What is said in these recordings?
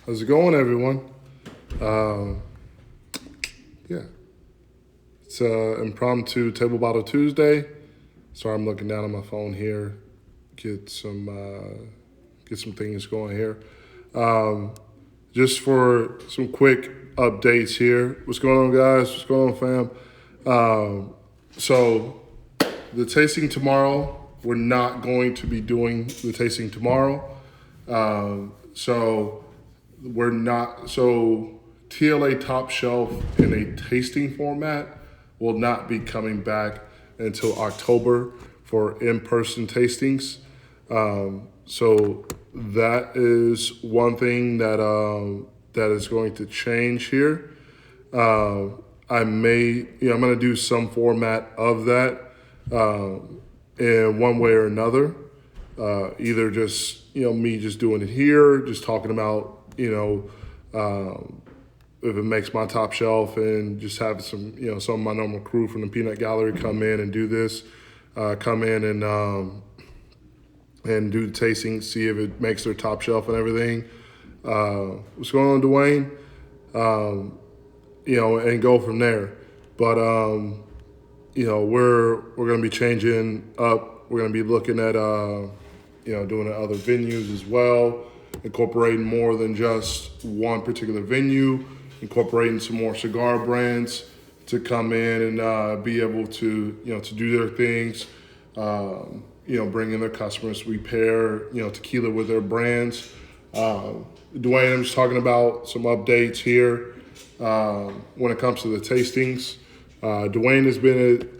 How's it going, everyone? Um, yeah, it's impromptu table bottle Tuesday. Sorry, I'm looking down on my phone here. Get some things going here. Um, just for some quick updates here. What's going on, guys? What's going on, fam? So the tasting tomorrow. We're not going to be doing the tasting tomorrow. So we're not so TLA Top Shelf in a tasting format will not be coming back until October for in-person tastings. So that is one thing that is going to change here. I'm going to do some format of that in one way or another. Either just me just doing it here, just talking about if it makes my top shelf, and just have some of my normal crew from the Peanut Gallery come in and do this, come in and do the tasting, see if it makes their top shelf and everything. What's going on, Dwayne? And go from there. But we're going to be changing up. We're going to be looking at doing it at other venues as well, incorporating more than just one particular venue, incorporating some more cigar brands to come in and be able to to do their things. Bring in their customers. We pair tequila with their brands. Dwayne, I'm just talking about some updates here when it comes to the tastings. Dwayne has been at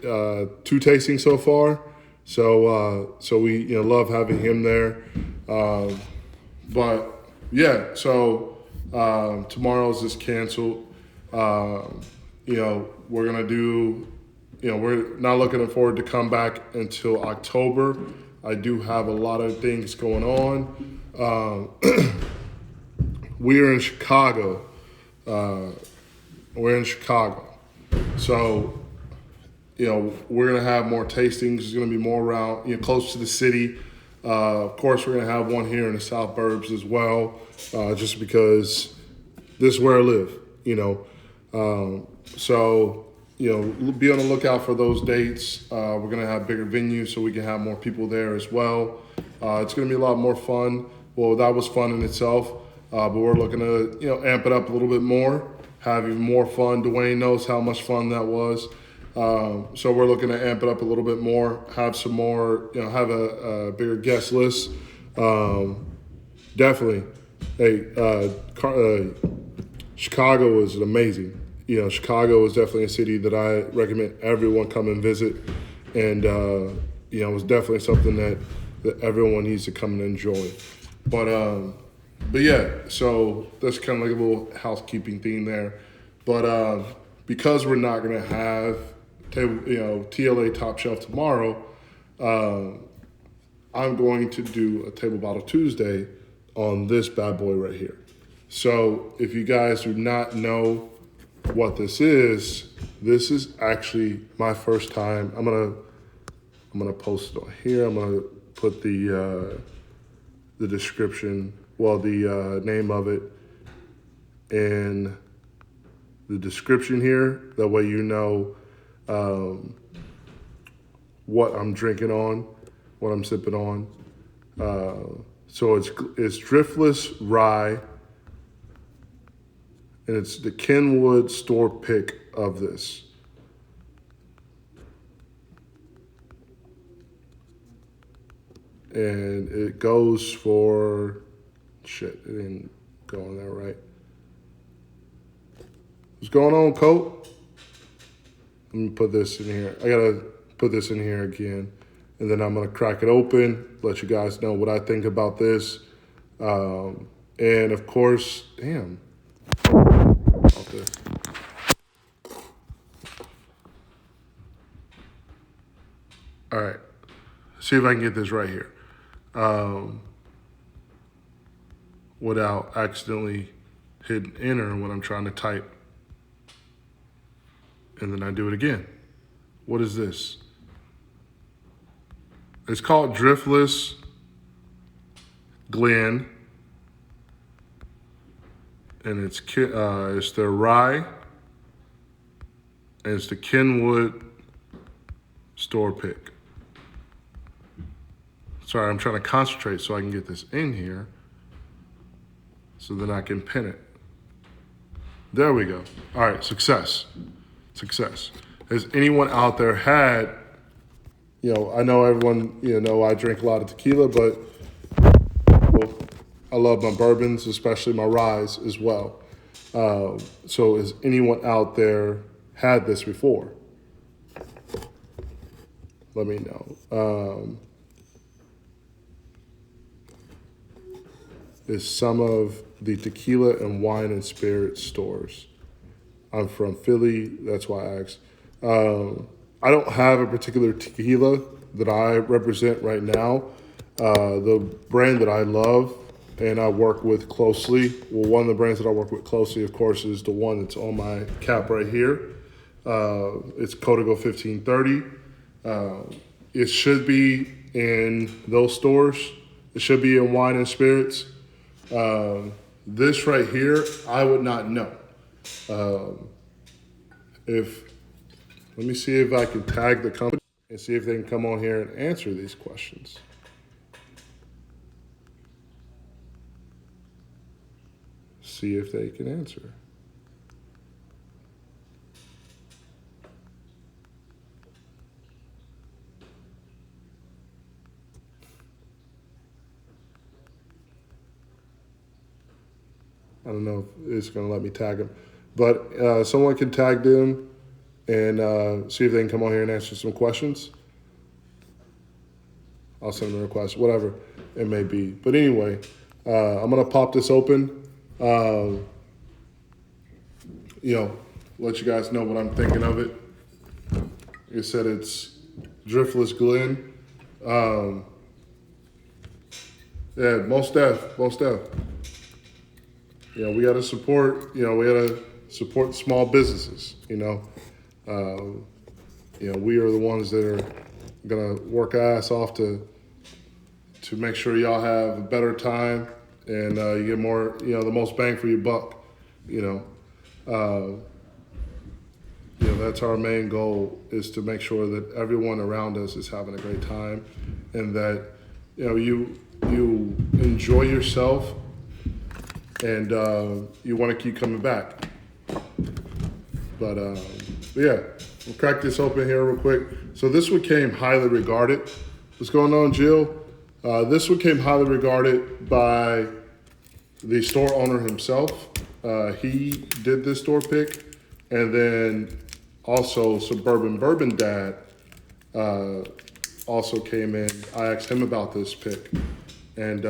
2 tastings so far, so we love having him there. But yeah, so tomorrow's is canceled. We're gonna do. We're not looking forward to come back until October. I do have a lot of things going on. We're in Chicago. So, we're going to have more tastings. There's going to be more around, close to the city. Of course, we're going to have one here in the South Burbs as well, just because this is where I live, So, be on the lookout for those dates. We're going to have bigger venues so we can have more people there as well. It's going to be a lot more fun. Well, that was fun in itself, but we're looking to, amp it up a little bit more, have even more fun. Dwayne knows how much fun that was. So we're looking to amp it up a little bit more, have some more, have a bigger guest list. Definitely. Hey, Chicago is amazing. Chicago is definitely a city that I recommend everyone come and visit. And, it's definitely something that everyone needs to come and enjoy. But yeah, so that's kind of like a little housekeeping thing there. But because we're not going to have TLA Top Shelf tomorrow, I'm going to do a Table Bottle Tuesday on this bad boy right here. So if you guys do not know what this is actually my first time. I'm gonna post it on here. I'm gonna put the description, the name of it in the description here. That way what I'm drinking on, what I'm sipping on. So it's Driftless Rye, and it's the Kenwood store pick of this. And it goes for, it didn't go in there right. What's going on, Colt? Let me put this in here. I gotta put this in here again. And then I'm gonna crack it open, let you guys know what I think about this. And of course, damn. Okay. All right, see if I can get this right here. Without accidentally hitting enter when I'm trying to type. And then I do it again. What is this? It's called Driftless Glen. and it's their rye, and it's the Kenwood store pick. Sorry, I'm trying to concentrate so I can get this in here, so then I can pin it. There we go. All right, success. Has anyone out there had, I know everyone, I drink a lot of tequila, but I love my bourbons, especially my ryes as well. So has anyone out there had this before? Let me know. Is some of the tequila and wine and spirit stores. I'm from Philly, that's why I asked. I don't have a particular tequila that I represent right now. The brand that I love and I work with closely, well, one of the brands that I work with closely, of course, is the one that's on my cap right here. It's Código 1530. It should be in those stores. It should be in wine and spirits. This right here, I would not know. Let me see if I can tag the company and see if they can come on here and answer these questions. See if they can answer. I don't know if it's going to let me tag them, but someone can tag them and see if they can come on here and answer some questions. I'll send them a request, whatever it may be. But anyway, I'm going to pop this open. Let you guys know what I'm thinking of it. Like I said, it's Driftless Glen. Yeah, most def. We got to support. We got to support small businesses. We are the ones that are gonna work our ass off to make sure y'all have a better time and you get more. The most bang for your buck. That's our main goal, is to make sure that everyone around us is having a great time, and that you enjoy yourself. And you want to keep coming back. But yeah, we'll crack this open here real quick. So this one came highly regarded. What's going on, Jill? This one came highly regarded by the store owner himself. He did this store pick. And then also Suburban Bourbon Dad also came in. I asked him about this pick. And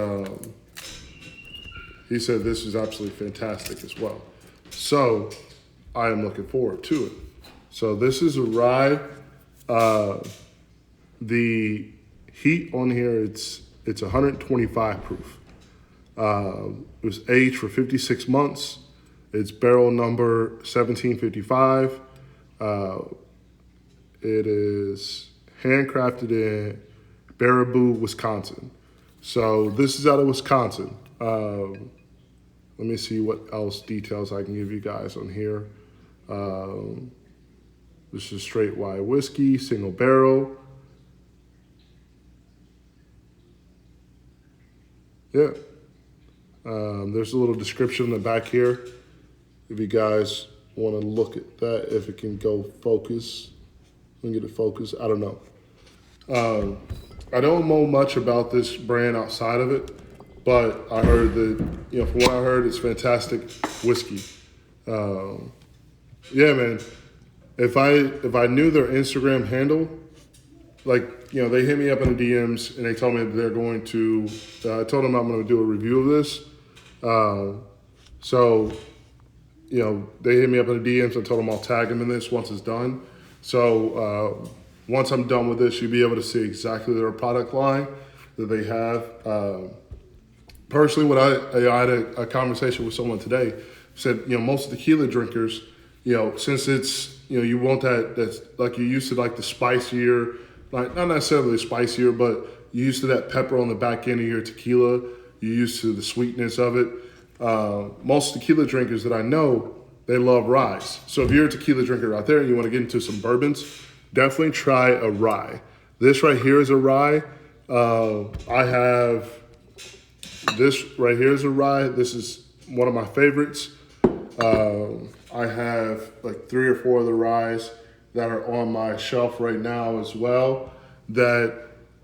he said this is absolutely fantastic as well. So I am looking forward to it. So this is a rye. The heat on here, it's 125 proof. It was aged for 56 months. It's barrel number 1755. It is handcrafted in Baraboo, Wisconsin. So this is out of Wisconsin. Let me see what else details I can give you guys on here. This is straight rye whiskey, single barrel. Yeah. There's a little description in the back here. If you guys want to look at that, if it can go focus. We can get it focused. I don't know. I don't know much about this brand outside of it, but I heard that, from what I heard, it's fantastic whiskey. Yeah, man. If I knew their Instagram handle, they hit me up in the DMs and they told me that they're going to, I told them I'm going to do a review of this. They hit me up in the DMs. I told them I'll tag them in this once it's done. So once I'm done with this, you'll be able to see exactly their product line that they have. Personally, when I had a conversation with someone today, said, most tequila drinkers, since it's, you want that's like you're used to like the spicier, like not necessarily spicier, but you're used to that pepper on the back end of your tequila. You're used to the sweetness of it. most tequila drinkers that I know, they love ryes. So if you're a tequila drinker out there and you want to get into some bourbons, definitely try a rye. This right here is a rye. I have this right here is a rye. This is one of my favorites. I have like 3 or 4 of the ryes that are on my shelf right now as well, that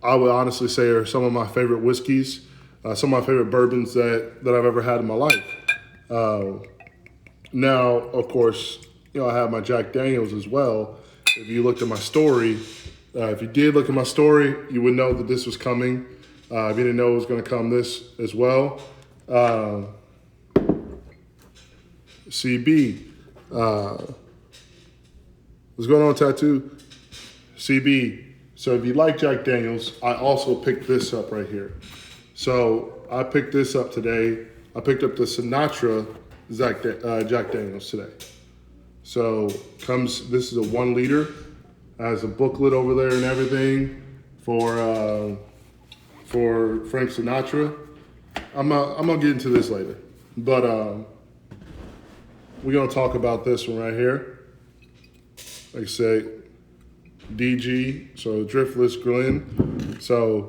I would honestly say are some of my favorite whiskeys, some of my favorite bourbons that I've ever had in my life. Now, of course, I have my Jack Daniels as well. If you looked at my story, if you did look at my story, you would know that this was coming. If you didn't know it was going to come this as well. CB. What's going on, Tattoo? CB. So if you like Jack Daniels, I also picked this up right here. So I picked this up today. I picked up the Sinatra Jack Daniels today. So this is a 1 liter. Has a booklet over there and everything for Frank Sinatra. I'm gonna get into this later, but we're gonna talk about this one right here. Like I say, DG, so Driftless Glen. So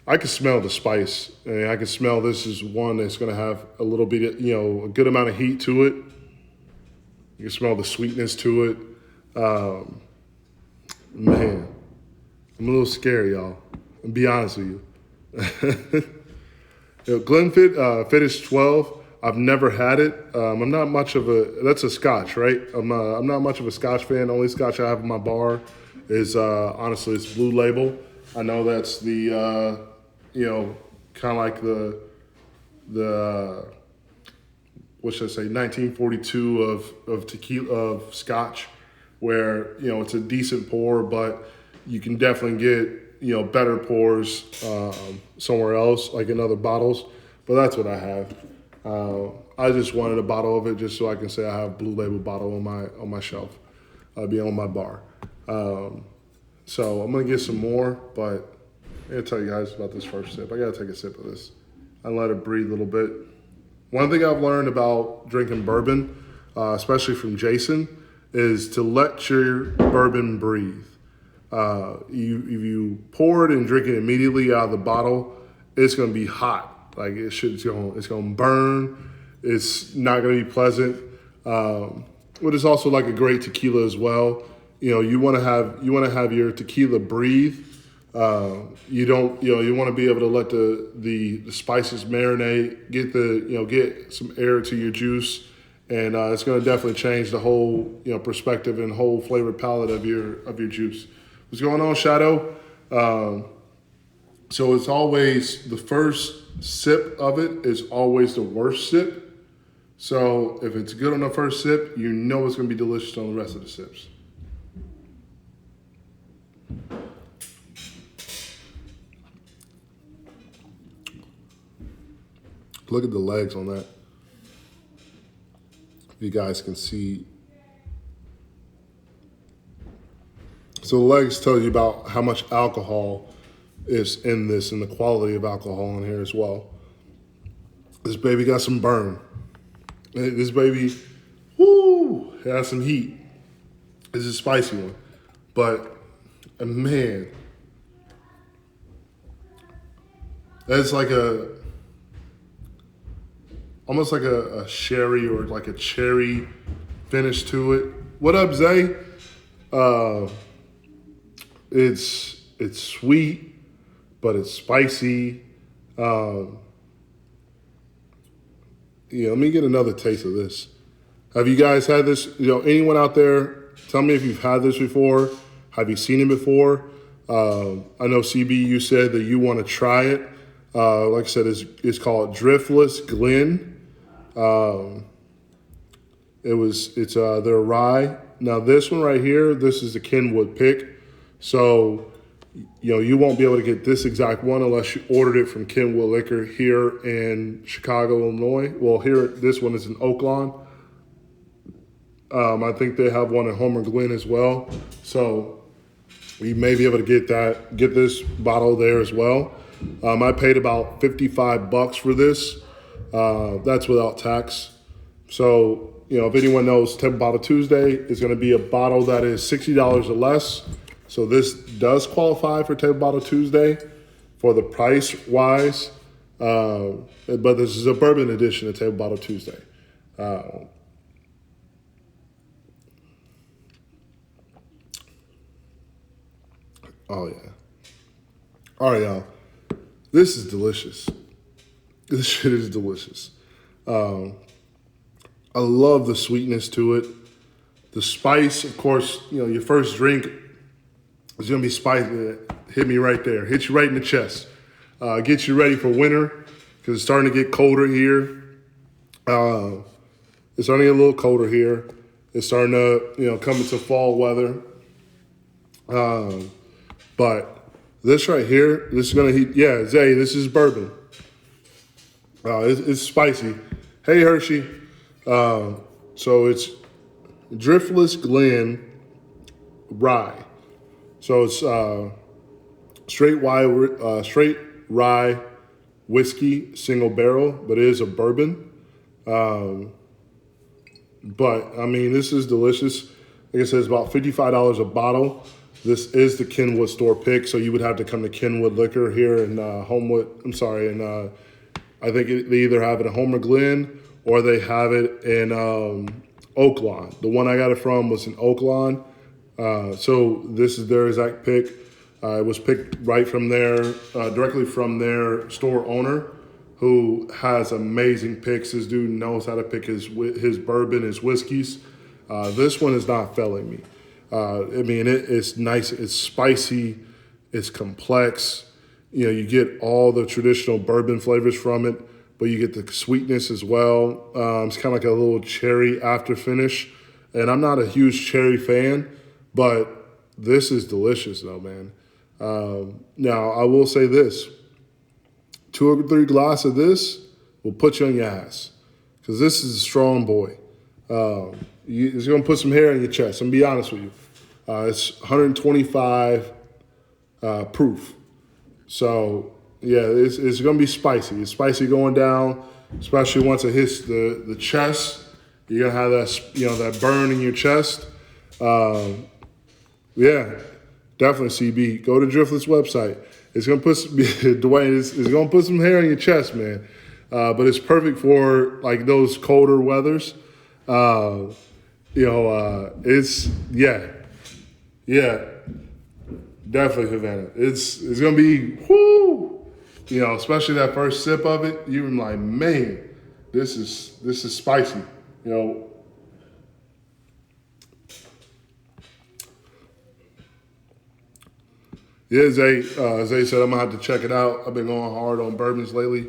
I can smell the spice, and I can smell this is one that's gonna have a little bit, a good amount of heat to it. You can smell the sweetness to it. Man, I'm a little scared, y'all. I'll be honest with you. Glenfiddich 12. I've never had it. I'm not much of that's a Scotch, right? I'm not much of a Scotch fan. The only Scotch I have in my bar is, honestly, it's Blue Label. I know that's the, kind of like the what should I say, 1942 of tequila, of Scotch, where, it's a decent pour, but you can definitely get, better pours somewhere else, like in other bottles. But that's what I have. I just wanted a bottle of it just so I can say I have Blue Label bottle on my shelf, be on my bar. So I'm gonna get some more, but I gotta tell you guys about this first sip. I gotta take a sip of this and let it breathe a little bit. One thing I've learned about drinking bourbon, especially from Jason, is to let your bourbon breathe. If you pour it and drink it immediately out of the bottle, it's gonna be hot. Like it's gonna burn. It's not gonna be pleasant. But it's also like a great tequila as well. You want to have your tequila breathe. You want to be able to let the spices marinate, get some air to your juice, and it's going to definitely change the whole perspective and whole flavor palette of your juice. What's going on, Shadow? So it's always the first sip of it is always the worst sip. So if it's good on the first sip, it's going to be delicious on the rest of the sips. Look at the legs on that. You guys can see. So the legs tell you about how much alcohol is in this and the quality of alcohol in here as well. This baby got some burn. This baby, has some heat. This is a spicy one. But, man, that's like almost like a sherry or like a cherry finish to it. What up, Zay? It's sweet, but it's spicy. Let me get another taste of this. Have you guys had this? Anyone out there, tell me if you've had this before. Have you seen it before? I know CB, you said that you want to try it. Like I said, it's called Driftless Glen. It's their rye. Now this one right here, this is the Kenwood pick. So, you won't be able to get this exact one unless you ordered it from Kenwood Liquor here in Chicago, Illinois. Well, this one is in Oaklawn. I think they have one in Homer Glen as well. So you may be able to get this bottle there as well. I paid about $55 for this. That's without tax. So, if anyone knows, Table Bottle Tuesday is going to be a bottle that is $60 or less. So this does qualify for Table Bottle Tuesday for the price wise. But this is a bourbon edition of Table Bottle Tuesday. Oh, yeah. All right, y'all. This is delicious. This shit is delicious. I love the sweetness to it. The spice, of course, your first drink is going to be spicy. Hit me right there. Hit you right in the chest. Get you ready for winter because it's starting to get colder here. It's starting to get a little colder here. It's starting to, come into fall weather. But this right here, this is going to heat. Yeah, Zay, this is bourbon. It's spicy. Hey, Hershey. So it's Driftless Glen rye. So it's straight rye whiskey, single barrel, but it is a bourbon. But I mean, this is delicious. Like I said, it's about $55 a bottle. This is the Kenwood store pick, so you would have to come to Kenwood Liquor here in Homewood. I'm sorry, and I think they either have it in Homer Glen or they have it in Oaklawn. The one I got it from was in Oaklawn. So this is their exact pick. It was picked right from there, directly from their store owner, who has amazing picks. This dude knows how to pick his bourbon, his whiskeys. This one is not failing me. It's nice. It's spicy. It's complex. You get all the traditional bourbon flavors from it, but you get the sweetness as well. It's kind of like a little cherry after finish. And I'm not a huge cherry fan, but this is delicious though, man. Now, I will say this. 2 or 3 glasses of this will put you on your ass because this is a strong boy. It's going to put some hair on your chest. I'm going to be honest with you. It's 125 proof. So, yeah, it's going to be spicy. It's spicy going down, especially once it hits the chest. You're going to have that burn in your chest. Yeah, definitely, CB. Go to Driftless website. It's going to put Dwayne. It's going to put some hair on your chest, man. But it's perfect for like those colder weathers. It's definitely Havana. It's going to be whoo. Especially that first sip of it. You're like, man, this is spicy. Yeah, Zay said I'm going to have to check it out. I've been going hard on bourbons lately.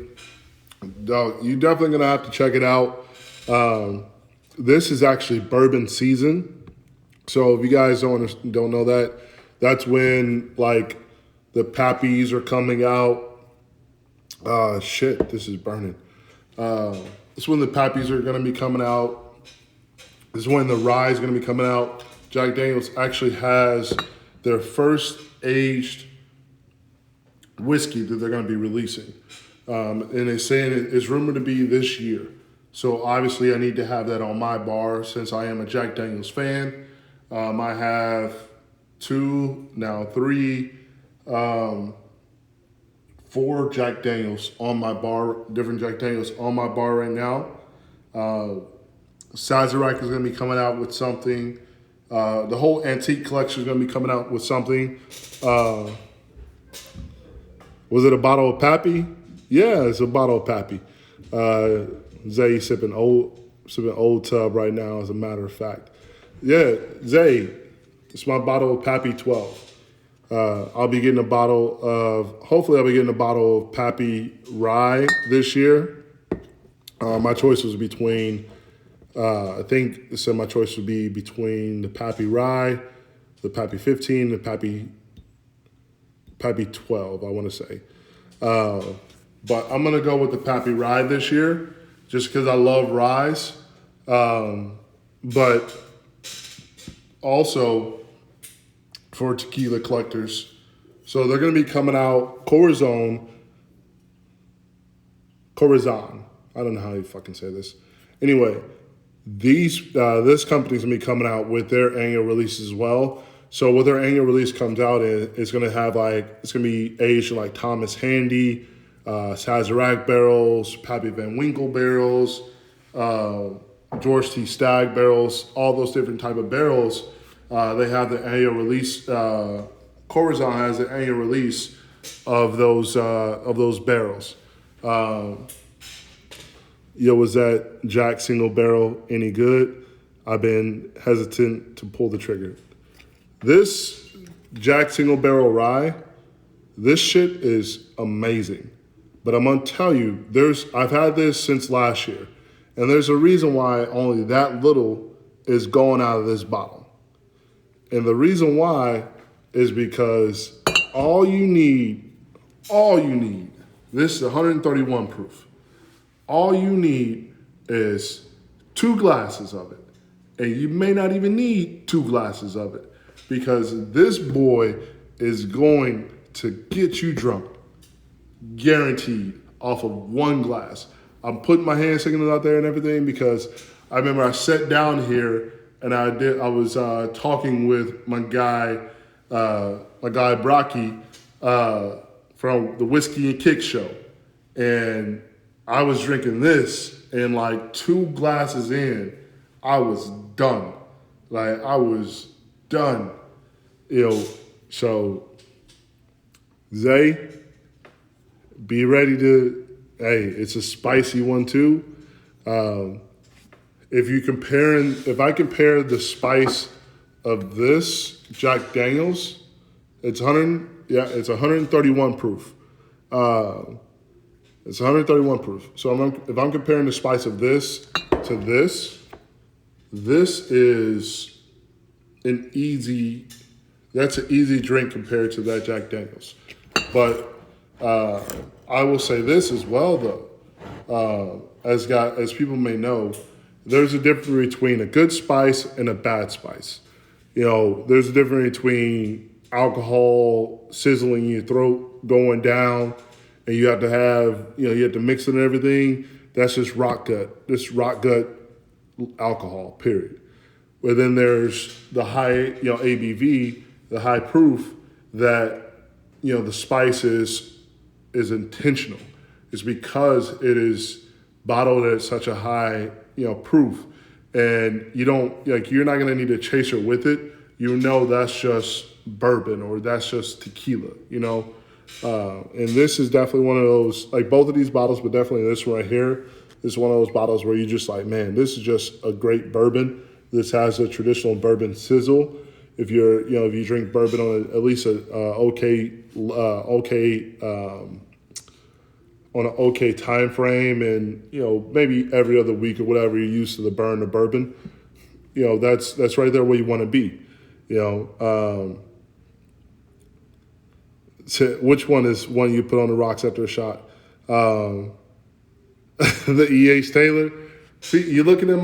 Dog, you're definitely going to have to check it out. This is actually bourbon season. So if you guys don't know that, that's when, like, the Pappies are coming out. This is burning. It's when the Pappies are going to be coming out. This is when the rye is going to be coming out. Jack Daniels actually has their first aged whiskey that they're going to be releasing. And they're saying it's rumored to be this year. So obviously I need to have that on my bar since I am a Jack Daniels fan. I have 4 Jack Daniels on my bar, different Jack Daniels on my bar right now. Sazerac is going to be coming out with something. The whole antique collection is going to be coming out with something. Was it a bottle of Pappy? Yeah, it's a bottle of Pappy. Zay sipping old tub right now, as a matter of fact. Yeah, Zay, it's my bottle of Pappy 12. I'll be getting a bottle of Pappy Rye this year. My choice was between, my choice would be between the Pappy Rye, the Pappy 15, the Pappy 12, I want to say. But I'm going to go with the Pappy Rye this year just because I love ryes. But also for tequila collectors. So they're going to be coming out Corazon. I don't know how you fucking say this. Anyway, this company's gonna be coming out with their annual release as well. So what their annual release comes out in, it's gonna have it's gonna be aged in like Thomas Handy, Sazerac barrels, Pappy Van Winkle barrels, George T. Stagg barrels, all those different type of barrels. They have the annual release. Corazon has the annual release of those barrels. Was that Jack single barrel any good? I've been hesitant to pull the trigger. This Jack single barrel rye, this shit is amazing. But I'm gonna tell you, I've had this since last year, and there's a reason why only that little is going out of this bottle. And the reason why is because all you need, this is 131 proof. All you need is 2 glasses of it. And you may not even need 2 glasses of it, because this boy is going to get you drunk. Guaranteed, off of 1 glass. I'm putting my hand signals out there and everything because I remember I sat down here and I was talking with my guy Brocky from the Whiskey and Kick show, and I was drinking this, and like 2 glasses in, I was done. Like I was done. So Zay, be ready to. Hey, it's a spicy one too. If I compare the spice of this Jack Daniels, it's 131 proof. It's 131 proof. So if I'm comparing the spice of this to this is that's an easy drink compared to that Jack Daniels. But I will say this as well though, as people may know, there's a difference between a good spice and a bad spice. There's a difference between alcohol sizzling in your throat, going down, and you have to mix it and everything. That's just rock gut alcohol, period. But then there's the high, ABV, the high proof that, the spice is intentional. It's because it is bottled at such a high, proof. And you're not gonna need a chaser with it. That's just bourbon or that's just tequila, And this is definitely one of those, like both of these bottles, but definitely this one right here is one of those bottles where you just like, man, this is just a great bourbon. This has a traditional bourbon sizzle. If you drink bourbon on at least on an okay time frame, and maybe every other week or whatever you're used to the burn of bourbon, that's right there where you want to be. So which one is one you put on the rocks after a shot? The E.H. Taylor. See, you're looking at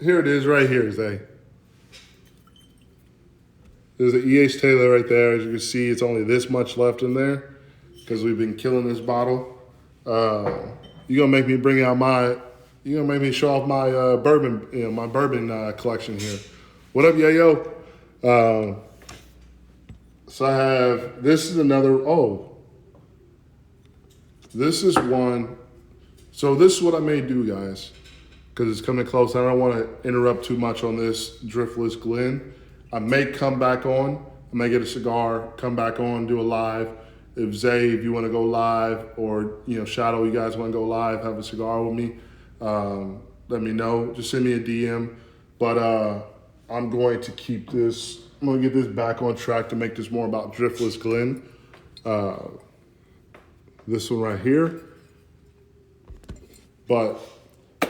here it is right here, Zay. There's the E.H. Taylor right there. As you can see, it's only this much left in there because we've been killing this bottle. You're gonna make me show off my bourbon, my bourbon collection here. What up, Yayo? So I have, this is one. So this is what I may do, guys, because it's coming close. I don't want to interrupt too much on this Driftless Glen. I may come back on. I may get a cigar, come back on, do a live. If you want to go live, or Shadow, you guys want to go live, have a cigar with me, let me know. Just send me a DM. But I'm going to keep this. I'm going to get this back on track to make this more about Driftless Glen. This one right here. But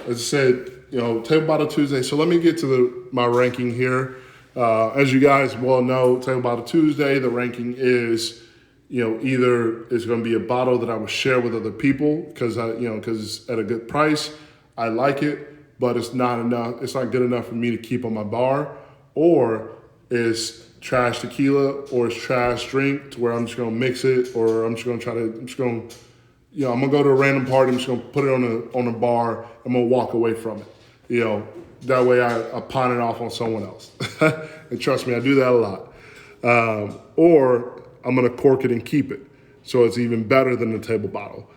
as I said, Table Bottle Tuesday. So let me get to my ranking here. As you guys well know, Table Bottle Tuesday, the ranking is, either it's going to be a bottle that I will share with other people because it's at a good price. I like it, but it's not enough. It's not good enough for me to keep on my bar, or it's trash tequila, or it's trash drink to where I'm just going to mix it, or I'm just going to I'm gonna go to a random party. I'm just gonna put it on a bar. I'm gonna walk away from it. That way I pawn it off on someone else. And trust me, I do that a lot. Or I'm gonna cork it and keep it, so it's even better than the table bottle.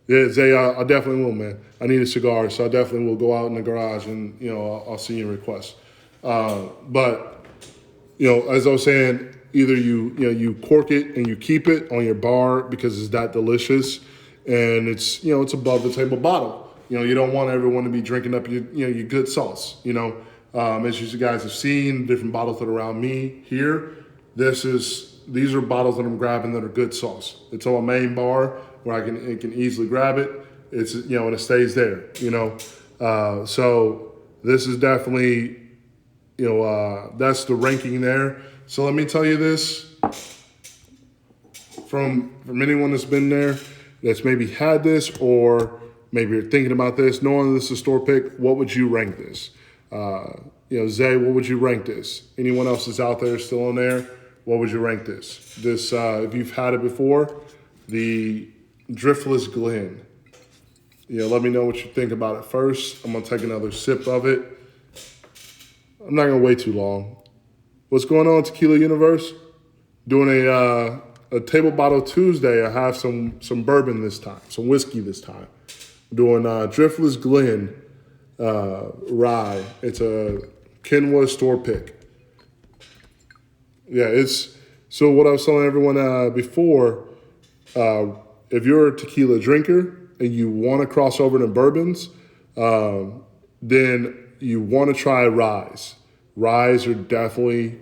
Yeah, Zay, I definitely will, man. I need a cigar, so I definitely will go out in the garage and I'll send you a request. But as I was saying, either you cork it and you keep it on your bar because it's that delicious, and it's above the table bottle. You don't want everyone to be drinking up your good sauce. As you guys have seen, different bottles that are around me here. These are bottles that I'm grabbing that are good sauce. It's on my main bar where it can easily grab it. It's and it stays there. So this is definitely that's the ranking there. So let me tell you this from anyone that's been there, that's maybe had this, or maybe you're thinking about this, knowing this is a store pick. What would you rank this? Zay, what would you rank this? Anyone else that's out there still in there? What would you rank this? If you've had it before, the Driftless Glen. Let me know what you think about it first. I'm gonna take another sip of it. I'm not gonna wait too long. What's going on, Tequila Universe? Doing a table bottle Tuesday. I have some bourbon this time, some whiskey this time. Doing Driftless Glen rye. It's a Kenwood store pick. Yeah, so what I was telling everyone before, if you're a tequila drinker and you want to cross over to bourbons, then you want to try ryes. Ryes are definitely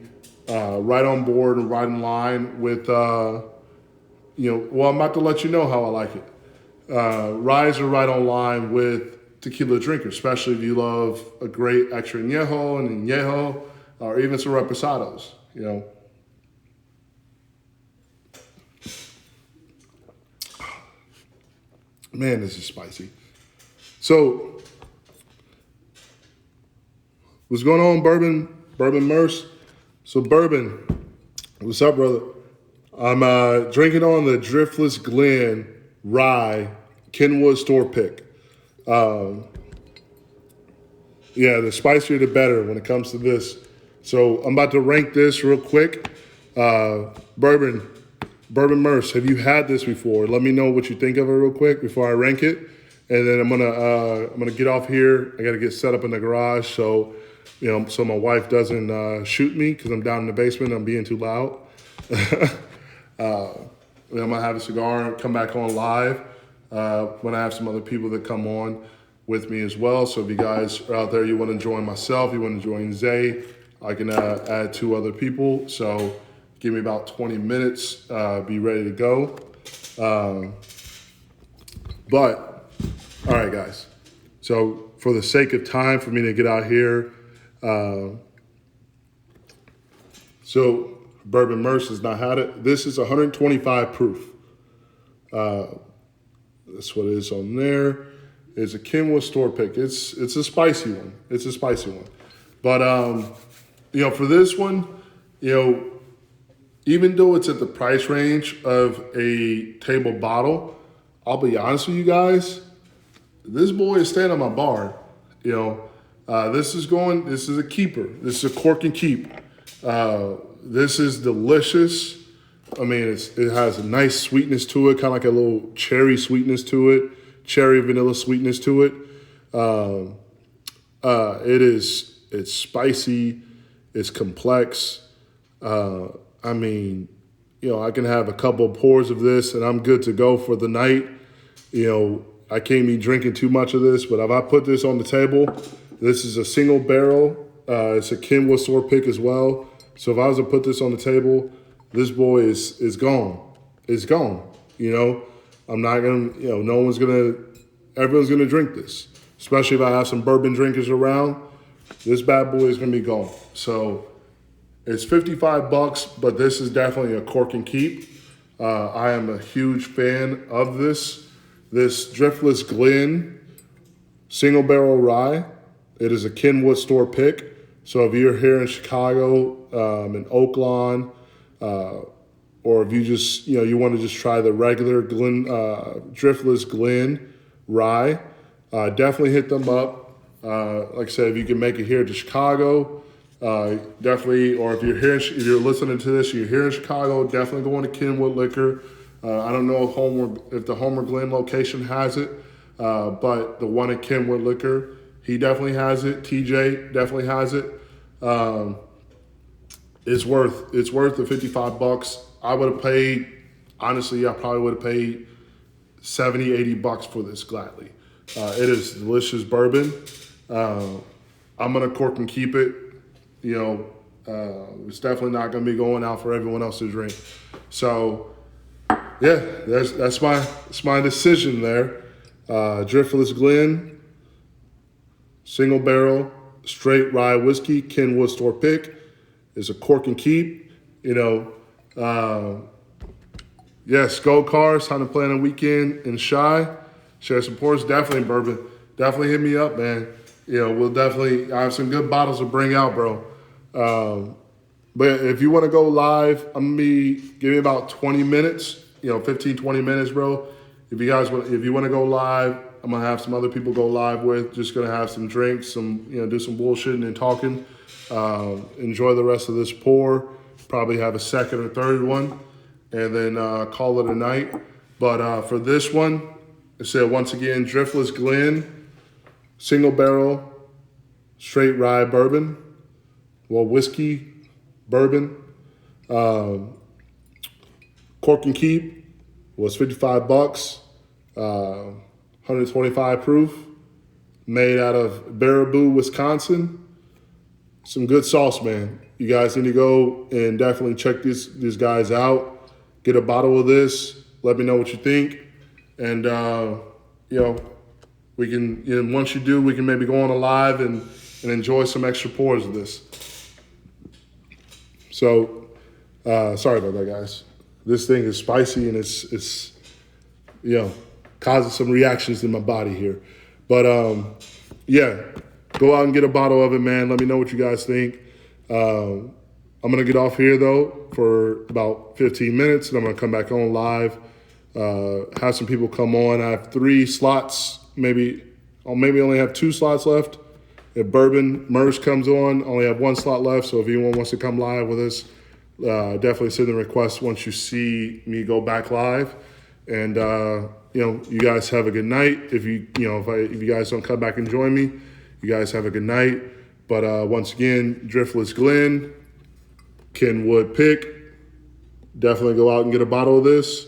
right on board and right in line with, I'm about to let you know how I like it. Ryes are right on line with tequila drinkers, especially if you love a great extra añejo and añejo, or even some reposados, Man, this is spicy. So, what's going on, Bourbon Merce? So, Bourbon, what's up, brother? I'm drinking on the Driftless Glen rye Kenwood store pick. The spicier the better when it comes to this. So I'm about to rank this real quick. Bourbon Merce, have you had this before? Let me know what you think of it real quick before I rank it. And then I'm gonna get off here. I gotta get set up in the garage so my wife doesn't shoot me because I'm down in the basement. I'm being too loud. I'm gonna have a cigar and come back on live when I have some other people that come on with me as well. So if you guys are out there, you want to join myself, you want to join Zay, I can add 2 other people. So give me about 20 minutes, be ready to go. But all right, guys. So for the sake of time for me to get out here, so Bourbon Merce has not had it. This is 125 proof. That's what it is on there. It's a Kenwood store pick. It's a spicy one. But for this one, even though it's at the price range of a table bottle, I'll be honest with you guys, this boy is staying on my bar. This is a keeper. This is a cork and keep. This is delicious. I mean, it has a nice sweetness to it, kind of like a little cherry sweetness to it, cherry vanilla sweetness to it. It's spicy, it's complex. I can have a couple of pours of this and I'm good to go for the night. I can't be drinking too much of this, but if I put this on the table, this is a single barrel. It's a Kenwood store pick as well. So if I was to put this on the table, this boy is gone. It's gone. I'm not gonna, everyone's gonna drink this. Especially if I have some bourbon drinkers around, this bad boy is gonna be gone. So it's $55, but this is definitely a cork and keep. I am a huge fan of this Driftless Glen single barrel rye. It is a Kenwood store pick. So if you're here in Chicago, in Oak Lawn, or if you just, you want to just try the regular Driftless Glen rye, definitely hit them up. Like I said, if you can make it here to Chicago, definitely, or if you're listening to this, you're here in Chicago, definitely going to Kenwood Liquor. I don't know if the Homer Glen location has it, but the one at Kenwood Liquor, he definitely has it. TJ definitely has it. It's worth the $55. I would have paid, honestly, I probably would have paid $70, $80 for this gladly. It is delicious bourbon. I'm gonna cork and keep it. It's definitely not gonna be going out for everyone else to drink. So, yeah, that's my decision there. Driftless Glen, single barrel, straight rye whiskey, Kenwood store pick. Is a cork and keep. Skull Cars, time to plan a weekend in Shy. Share some pours, definitely bourbon. Definitely hit me up, man. I have some good bottles to bring out, bro. But if you want to go live, give me about 20 minutes, 15, 20 minutes, bro. If you want to go live, I'm going to have some other people go live with, just going to have some drinks, do some bullshitting and talking. Enjoy the rest of this pour, probably have a second or third one, and then call it a night. But for this one, I said once again, Driftless Glen, single barrel, straight rye bourbon, whiskey, bourbon, cork and keep was $55, 125 proof, made out of Baraboo, Wisconsin. Some good sauce, man. You guys need to go and definitely check these guys out. Get a bottle of this. Let me know what you think. And, we can, once you do, we can maybe go on a live and enjoy some extra pours of this. So, sorry about that, guys. This thing is spicy and it's causing some reactions in my body here. But, go out and get a bottle of it, man. Let me know what you guys think. I'm going to get off here, though, for about 15 minutes, and I'm going to come back on live, have some people come on. I have 3 slots, maybe only have 2 slots left. If Bourbon Merge comes on, I only have 1 slot left, so if anyone wants to come live with us, definitely send a request once you see me go back live. And, you guys have a good night. If you guys don't come back and join me, you guys have a good night. But once again, Driftless Glen, Kenwood pick. Definitely go out and get a bottle of this.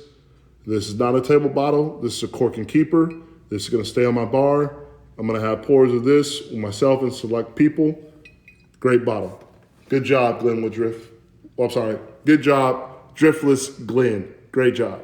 This is not a table bottle. This is a cork and keeper. This is going to stay on my bar. I'm going to have pours of this with myself and select people. Great bottle. Good job, Glenwood Drift. Oh, I'm sorry. Good job, Driftless Glen. Great job.